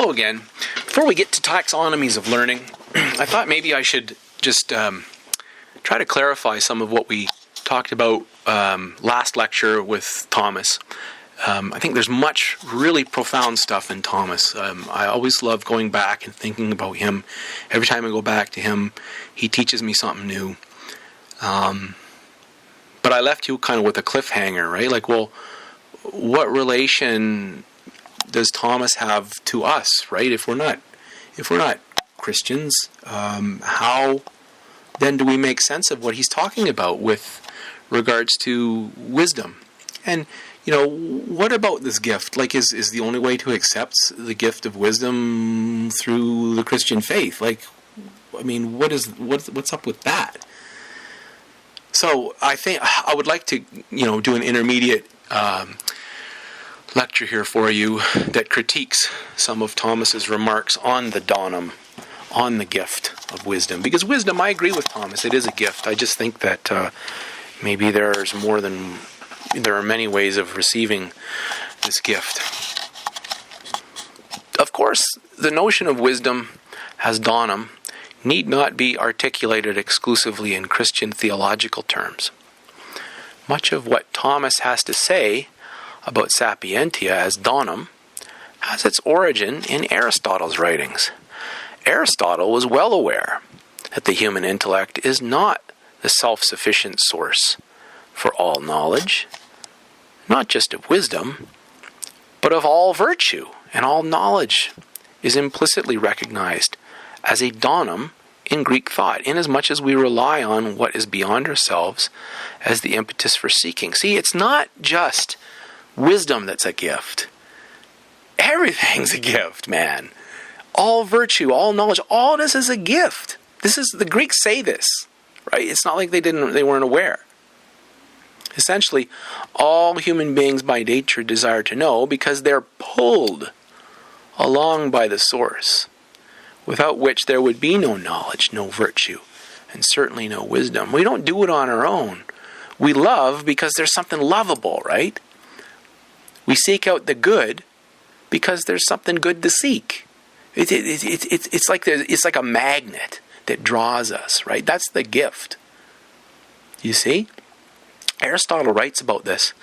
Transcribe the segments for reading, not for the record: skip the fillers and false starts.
Hello again. Before we get to taxonomies of learning, I thought maybe I should just try to clarify some of what we talked about last lecture with Thomas. I think there's much really profound stuff in Thomas. I always love going back and thinking about him. Every time I go back to him, he teaches me something new. But I left you kind of with a cliffhanger, right? Like, well, what relation does Thomas have to us, right? If we're not Christians, how then do we make sense of what he's talking about with regards to wisdom? And what about this gift? Like, is the only way to accept the gift of wisdom through the Christian faith? Like, I mean, what's up with that? So I think I would like to, do an intermediate lecture here for you that critiques some of Thomas's remarks on the donum, on the gift of wisdom. Because wisdom, I agree with Thomas, it is a gift. I just think that maybe there are many ways of receiving this gift. Of course, the notion of wisdom as donum need not be articulated exclusively in Christian theological terms. Much of what Thomas has to say about sapientia as donum has its origin in Aristotle's writings. Aristotle was well aware that the human intellect is not the self-sufficient source for all knowledge, not just of wisdom, but of all virtue, and all knowledge is implicitly recognized as a donum in Greek thought, inasmuch as we rely on what is beyond ourselves as the impetus for seeking. See, it's not just wisdom that's a gift. Everything's a gift, man. All virtue, all knowledge, all this is a gift. The Greeks say this, right? It's not like they weren't aware. Essentially, all human beings by nature desire to know because they're pulled along by the source, without which there would be no knowledge, no virtue, and certainly no wisdom. We don't do it on our own. We love because there's something lovable, right? We seek out the good because there's something good to seek. It's like a magnet that draws us, right? That's the gift. You see? Aristotle writes about this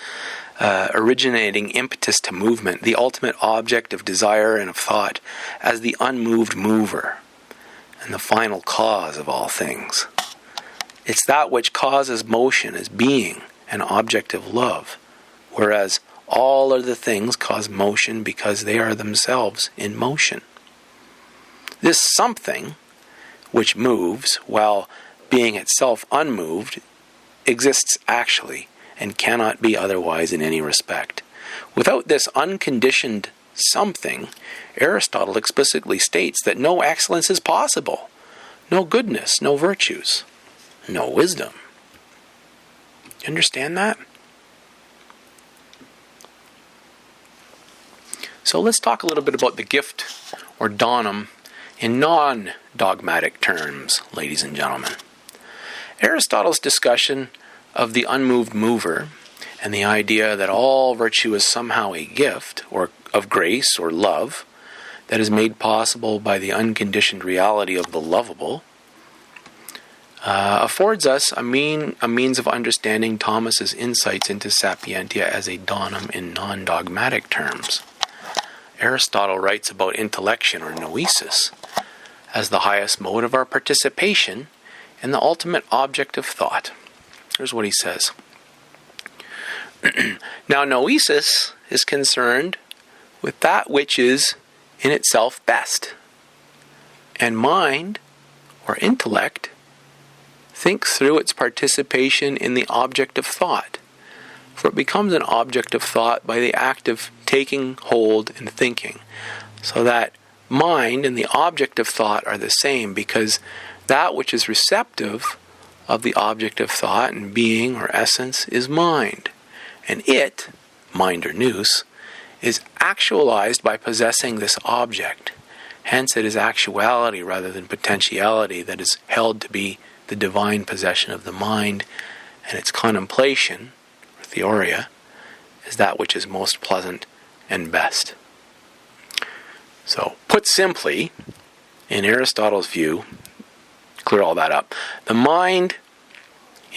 originating impetus to movement, the ultimate object of desire and of thought, as the unmoved mover and the final cause of all things. It's that which causes motion as being an object of love, whereas all other things cause motion because they are themselves in motion. This something which moves while being itself unmoved exists actually and cannot be otherwise in any respect. Without this unconditioned something, Aristotle explicitly states that no excellence is possible, no goodness, no virtues, no wisdom. You understand that? So let's talk a little bit about the gift or donum in non-dogmatic terms, ladies and gentlemen. Aristotle's discussion of the unmoved mover and the idea that all virtue is somehow a gift or of grace or love that is made possible by the unconditioned reality of the lovable affords us a means of understanding Thomas's insights into sapientia as a donum in non-dogmatic terms. Aristotle writes about intellection or noesis as the highest mode of our participation in the ultimate object of thought. Here's what he says. Now, noesis is concerned with that which is in itself best, and mind, or intellect, thinks through its participation in the object of thought, for it becomes an object of thought by the act of taking hold and thinking, so that mind and the object of thought are the same, because that which is receptive of the object of thought and being or essence is mind, and it, mind or nous, is actualized by possessing this object. Hence it is actuality rather than potentiality that is held to be the divine possession of the mind, and its contemplation, or theoria, is that which is most pleasant and best. So, put simply, in Aristotle's view, clear all that up, the mind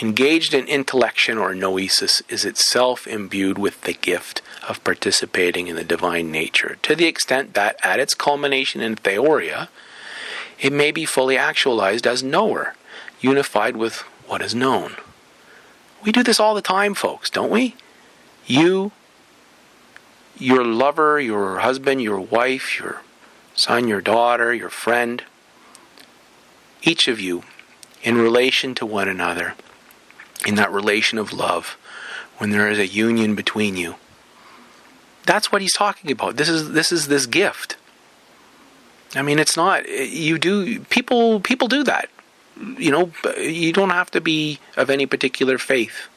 engaged in intellection or noesis is itself imbued with the gift of participating in the divine nature, to the extent that, at its culmination in theoria, it may be fully actualized as knower, unified with what is known. We do this all the time, folks, don't we? You, your lover, your husband, your wife, your son, your daughter, your friend, each of you, in relation to one another, in that relation of love, when there is a union between you. That's what he's talking about. This is this gift. I mean, it's not, people do that. You know, you don't have to be of any particular faith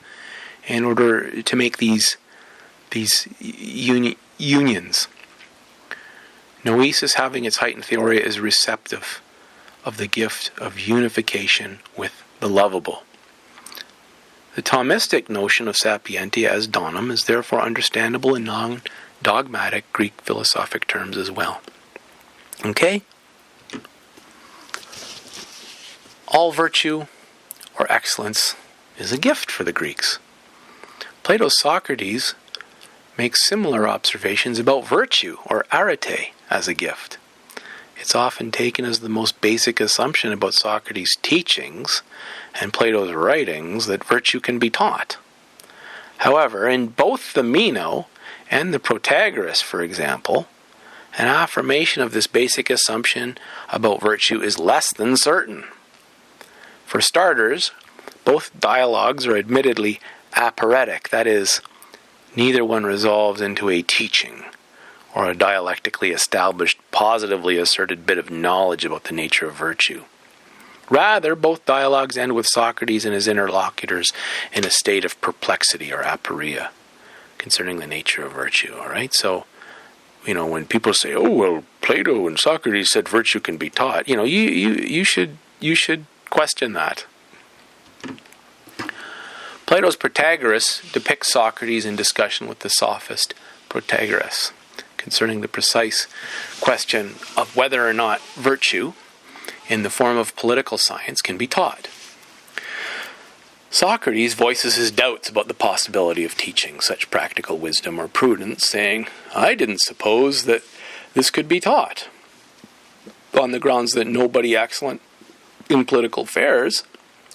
in order to make these unions. Noesis, having its height in theoria, is receptive of the gift of unification with the lovable. The Thomistic notion of sapientia as donum is therefore understandable in non-dogmatic Greek philosophic terms as well. Okay? All virtue or excellence is a gift for the Greeks. Plato's Socrates makes similar observations about virtue or arete as a gift. It's often taken as the most basic assumption about Socrates' teachings and Plato's writings that virtue can be taught. However, in both the Meno and the Protagoras, for example, an affirmation of this basic assumption about virtue is less than certain. For starters, both dialogues are admittedly aporetic, that is, neither one resolves into a teaching or a dialectically established, positively asserted bit of knowledge about the nature of virtue. Rather, both dialogues end with Socrates and his interlocutors in a state of perplexity or aporia concerning the nature of virtue. All right, so when people say, "Oh well, Plato and Socrates said virtue can be taught," you should question that. Plato's Protagoras depicts Socrates in discussion with the sophist Protagoras concerning the precise question of whether or not virtue, in the form of political science, can be taught. Socrates voices his doubts about the possibility of teaching such practical wisdom or prudence, saying, "I didn't suppose that this could be taught," on the grounds that nobody excellent in political affairs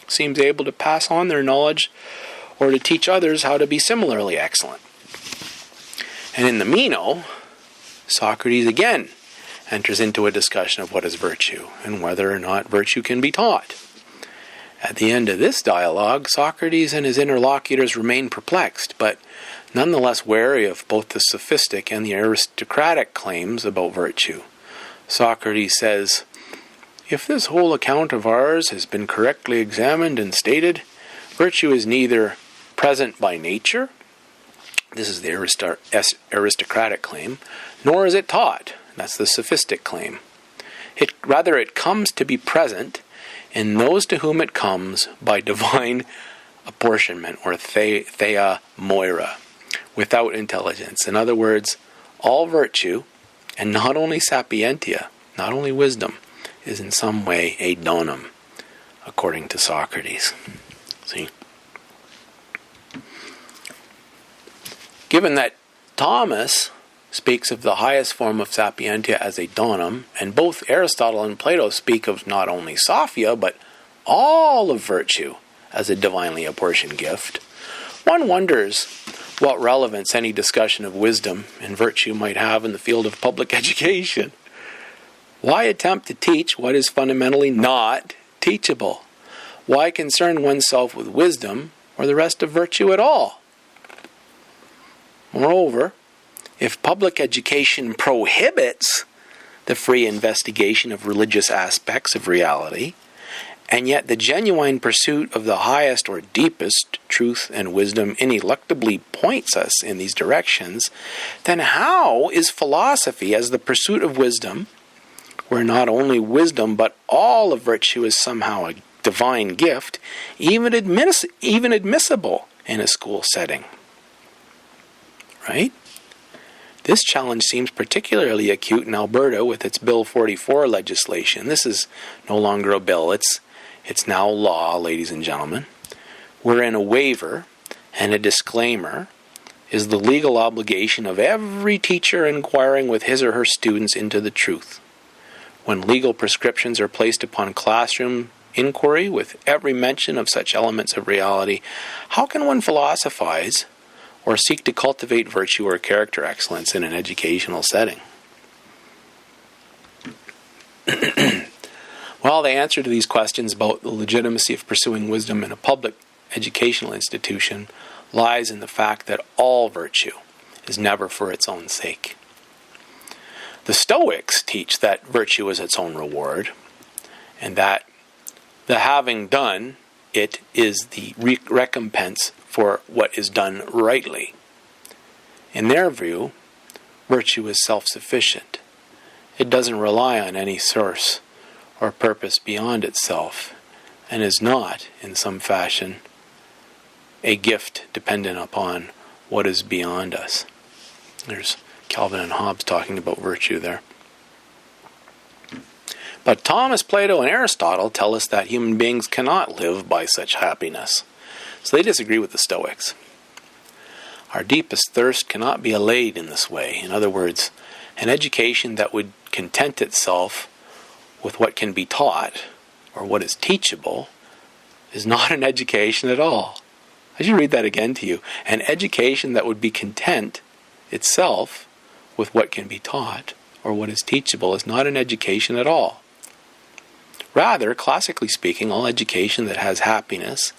seems able to pass on their knowledge or to teach others how to be similarly excellent. And in the Meno, Socrates again enters into a discussion of what is virtue and whether or not virtue can be taught. At the end of this dialogue, Socrates and his interlocutors remain perplexed, but nonetheless wary of both the sophistic and the aristocratic claims about virtue. Socrates says, "If this whole account of ours has been correctly examined and stated, virtue is neither present by nature," this is the aristocratic claim, "nor is it taught," that's the sophistic claim. Rather, it comes to be present in those to whom it comes by divine apportionment, or theia moira, without intelligence. In other words, all virtue, and not only sapientia, not only wisdom, is in some way a donum, according to Socrates. See? Given that Thomas speaks of the highest form of sapientia as a donum, and both Aristotle and Plato speak of not only sophia, but all of virtue as a divinely apportioned gift, one wonders what relevance any discussion of wisdom and virtue might have in the field of public education. Why attempt to teach what is fundamentally not teachable? Why concern oneself with wisdom or the rest of virtue at all? Moreover, if public education prohibits the free investigation of religious aspects of reality, and yet the genuine pursuit of the highest or deepest truth and wisdom ineluctably points us in these directions, then how is philosophy as the pursuit of wisdom, where not only wisdom but all of virtue is somehow a divine gift, even admissible in a school setting? Right? This challenge seems particularly acute in Alberta with its Bill 44 legislation. This is no longer a bill, it's now law, ladies and gentlemen, wherein a waiver and a disclaimer is the legal obligation of every teacher inquiring with his or her students into the truth. When legal prescriptions are placed upon classroom inquiry with every mention of such elements of reality, how can one philosophize or seek to cultivate virtue or character excellence in an educational setting? Well, the answer to these questions about the legitimacy of pursuing wisdom in a public educational institution lies in the fact that all virtue is never for its own sake. The Stoics teach that virtue is its own reward, and that the having done it is the recompense for what is done rightly. In their view, virtue is self-sufficient. It doesn't rely on any source or purpose beyond itself, and is not, in some fashion, a gift dependent upon what is beyond us. There's Calvin and Hobbes talking about virtue there. But Thomas, Plato, and Aristotle tell us that human beings cannot live by such happiness. So they disagree with the Stoics. Our deepest thirst cannot be allayed in this way. In other words, an education that would content itself with what can be taught, or what is teachable, is not an education at all. I should read that again to you. An education that would be content itself with what can be taught, or what is teachable, is not an education at all. Rather, classically speaking, all education that has happiness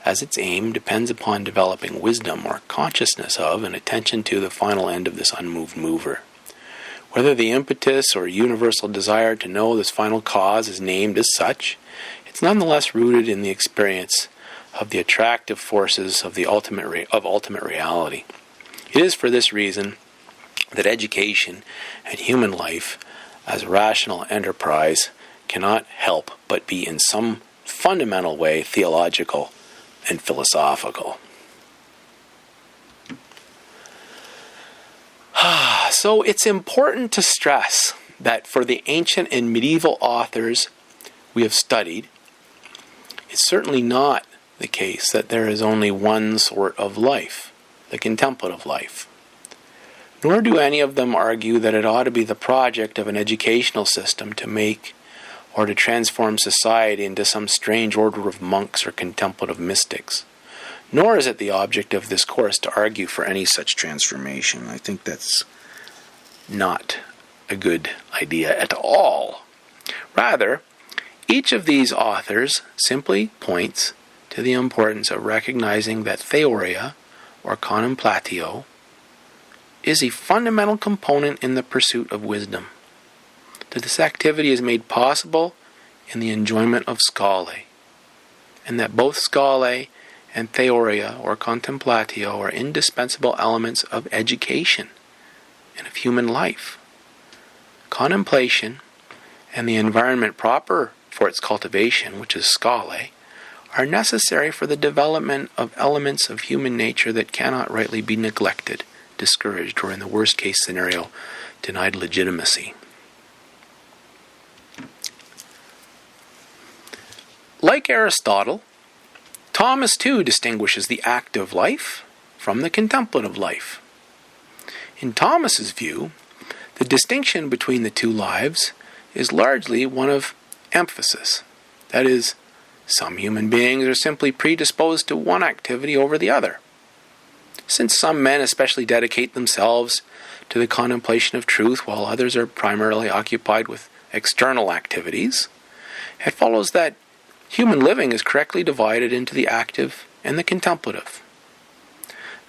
as its aim depends upon developing wisdom or consciousness of and attention to the final end of this unmoved mover. Whether the impetus or universal desire to know this final cause is named as such, it's nonetheless rooted in the experience of the attractive forces of the ultimate reality. It is for this reason that education and human life as a rational enterprise cannot help but be in some fundamental way theological and philosophical. So it's important to stress that for the ancient and medieval authors we have studied, it's certainly not the case that there is only one sort of life, the contemplative life. Nor do any of them argue that it ought to be the project of an educational system to make or to transform society into some strange order of monks or contemplative mystics. Nor is it the object of this course to argue for any such transformation. I think that's not a good idea at all. Rather, each of these authors simply points to the importance of recognizing that theoria, or contemplatio, is a fundamental component in the pursuit of wisdom. That this activity is made possible in the enjoyment of schole, and that both schole and theoria, or contemplatio, are indispensable elements of education and of human life. Contemplation and the environment proper for its cultivation, which is schole, are necessary for the development of elements of human nature that cannot rightly be neglected, discouraged, or in the worst case scenario, denied legitimacy. Like Aristotle, Thomas too distinguishes the active life from the contemplative life. In Thomas's view, the distinction between the two lives is largely one of emphasis. That is, some human beings are simply predisposed to one activity over the other. Since some men especially dedicate themselves to the contemplation of truth while others are primarily occupied with external activities, it follows that human living is correctly divided into the active and the contemplative.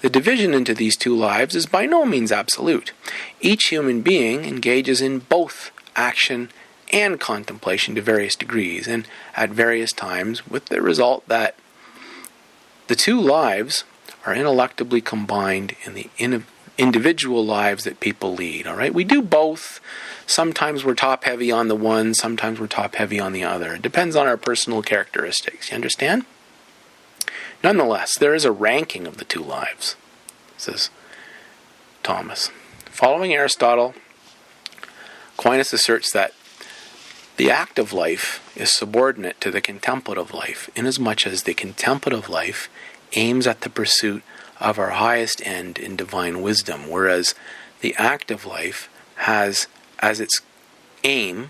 The division into these two lives is by no means absolute. Each human being engages in both action and contemplation to various degrees and at various times, with the result that the two lives are ineluctably combined in the individual lives that people lead. All right, we do both. Sometimes we're top-heavy on the one, sometimes we're top-heavy on the other. It depends on our personal characteristics. You understand? Nonetheless, there is a ranking of the two lives, says Thomas. Following Aristotle, Aquinas asserts that the active life is subordinate to the contemplative life, inasmuch as the contemplative life aims at the pursuit of our highest end in divine wisdom, whereas the active life has as its aim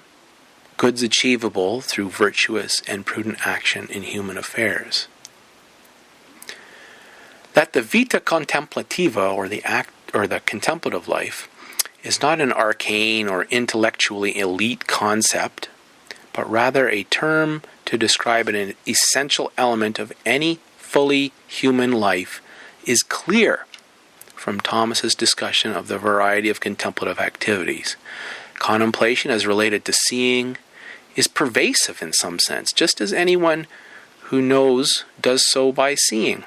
goods achievable through virtuous and prudent action in human affairs. That the vita contemplativa, or the contemplative life, is not an arcane or intellectually elite concept, but rather a term to describe an essential element of any fully human life, is clear from Thomas's discussion of the variety of contemplative activities. Contemplation, as related to seeing, is pervasive in some sense, just as anyone who knows does so by seeing.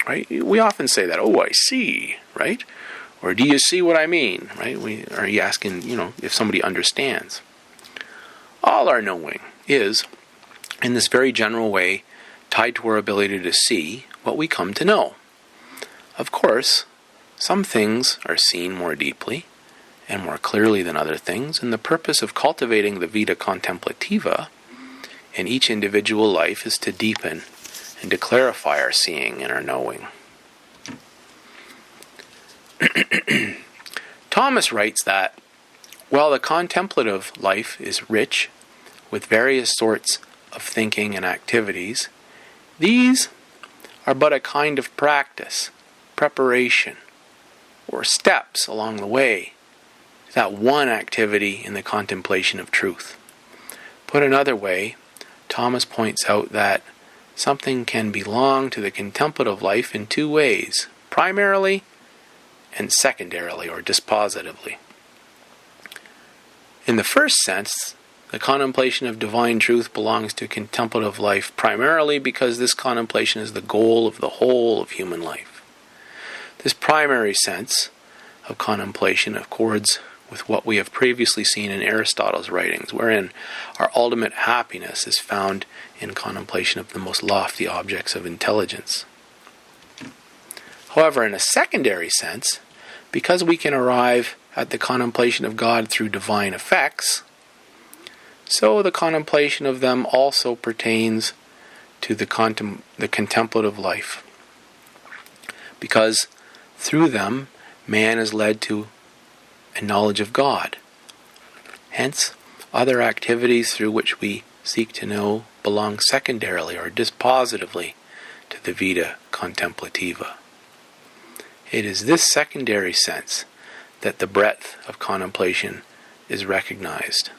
Right? We often say that, "Oh, I see," right? Or, "Do you see what I mean?" Right? Are you asking, if somebody understands? All our knowing is, in this very general way, tied to our ability to see what we come to know. Of course, some things are seen more deeply and more clearly than other things, and the purpose of cultivating the vita contemplativa in each individual life is to deepen and to clarify our seeing and our knowing. Thomas writes that, while the contemplative life is rich with various sorts of thinking and activities, these are but a kind of practice, preparation, or steps along the way to that one activity in the contemplation of truth. Put another way, Thomas points out that something can belong to the contemplative life in two ways, primarily and secondarily, or dispositively. In the first sense, the contemplation of divine truth belongs to contemplative life primarily because this contemplation is the goal of the whole of human life. This primary sense of contemplation accords with what we have previously seen in Aristotle's writings, wherein our ultimate happiness is found in contemplation of the most lofty objects of intelligence. However, in a secondary sense, because we can arrive at the contemplation of God through divine effects, so the contemplation of them also pertains to the contemplative life, because through them man is led to a knowledge of God. Hence, other activities through which we seek to know belong secondarily or dispositively to the vita contemplativa. It is this secondary sense that the breadth of contemplation is recognized.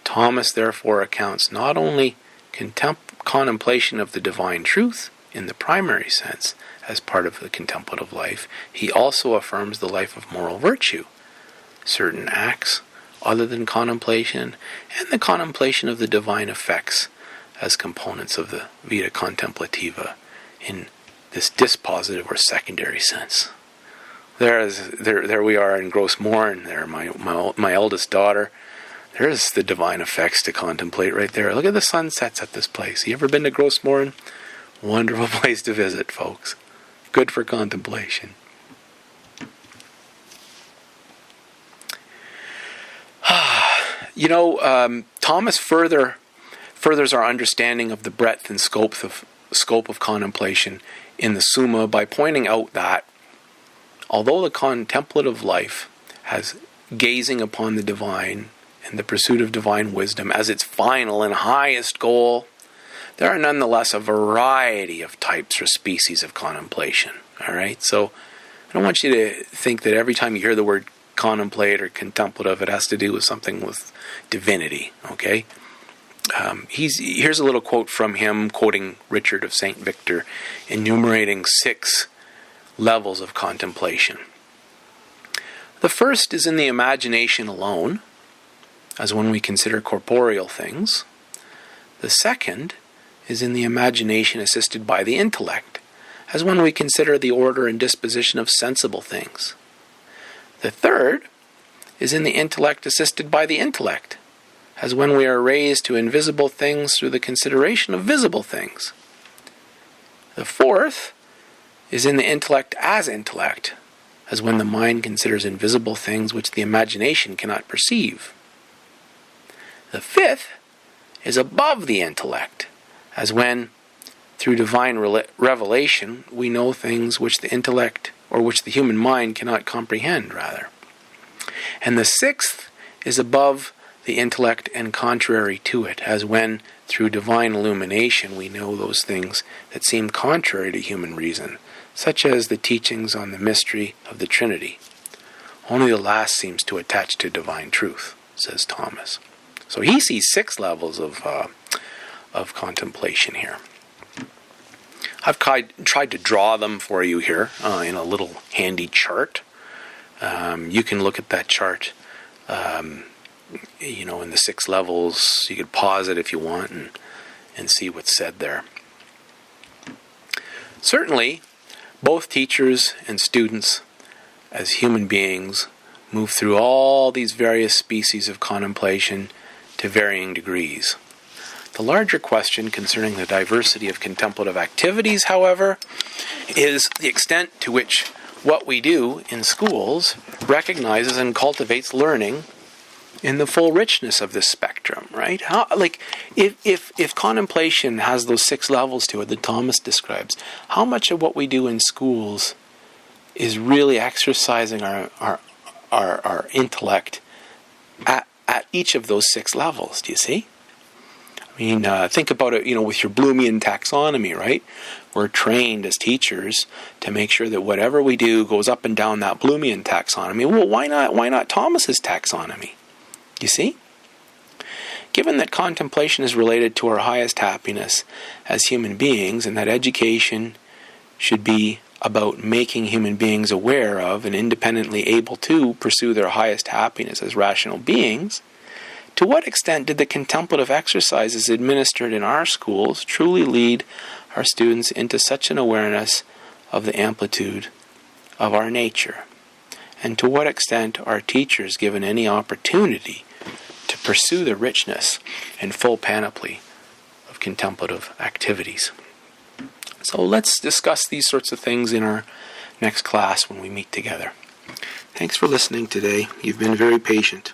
Thomas therefore accounts not only contemplation of the divine truth in the primary sense as part of the contemplative life, he also affirms the life of moral virtue, certain acts other than contemplation, and the contemplation of the divine effects as components of the vita contemplativa in this dispositive or secondary sense. There we are in Gross Morn. There, my eldest daughter. There's the divine effects to contemplate right there. Look at the sunsets at this place. You ever been to Gross Morn? Wonderful place to visit, folks. Good for contemplation. Thomas furthers our understanding of the breadth and scope of contemplation in the Summa by pointing out that although the contemplative life has gazing upon the divine and the pursuit of divine wisdom as its final and highest goal, there are nonetheless a variety of types or species of contemplation. All right? So I don't want you to think that every time you hear the word contemplate or contemplative, it has to do with something with divinity. Okay? Here's a little quote from him, quoting Richard of St. Victor, enumerating 6 levels of contemplation. The first is in the imagination alone, as when we consider corporeal things. The second is in the imagination assisted by the intellect, as when we consider the order and disposition of sensible things. The third is in the intellect assisted by the intellect, as when we are raised to invisible things through the consideration of visible things. The fourth is in the intellect, as as when the mind considers invisible things which the imagination cannot perceive. The fifth is above the intellect, as when, through divine revelation, we know things which the intellect, or which the human mind cannot comprehend, rather. And the sixth is above the intellect and contrary to it, as when, through divine illumination, we know those things that seem contrary to human reason, such as the teachings on the mystery of the Trinity. Only the last seems to attach to divine truth, says Thomas. So he sees 6 levels of contemplation here. I've tried to draw them for you here in a little handy chart. You can look at that chart, in the 6 levels. You could pause it if you want and see what's said there. Certainly, both teachers and students, as human beings, move through all these various species of contemplation to varying degrees. The larger question concerning the diversity of contemplative activities, however, is the extent to which what we do in schools recognizes and cultivates learning in the full richness of this spectrum, right? If contemplation has those 6 levels to it that Thomas describes, how much of what we do in schools is really exercising our intellect at each of those 6 levels? Do you see? I mean, think about it, with your Bloomian taxonomy, right? We're trained as teachers to make sure that whatever we do goes up and down that Bloomian taxonomy. Well, why not Thomas's taxonomy? You see? Given that contemplation is related to our highest happiness as human beings, and that education should be about making human beings aware of and independently able to pursue their highest happiness as rational beings, to what extent did the contemplative exercises administered in our schools truly lead our students into such an awareness of the amplitude of our nature? And to what extent are teachers given any opportunity to pursue the richness and full panoply of contemplative activities? So let's discuss these sorts of things in our next class when we meet together. Thanks for listening today. You've been very patient.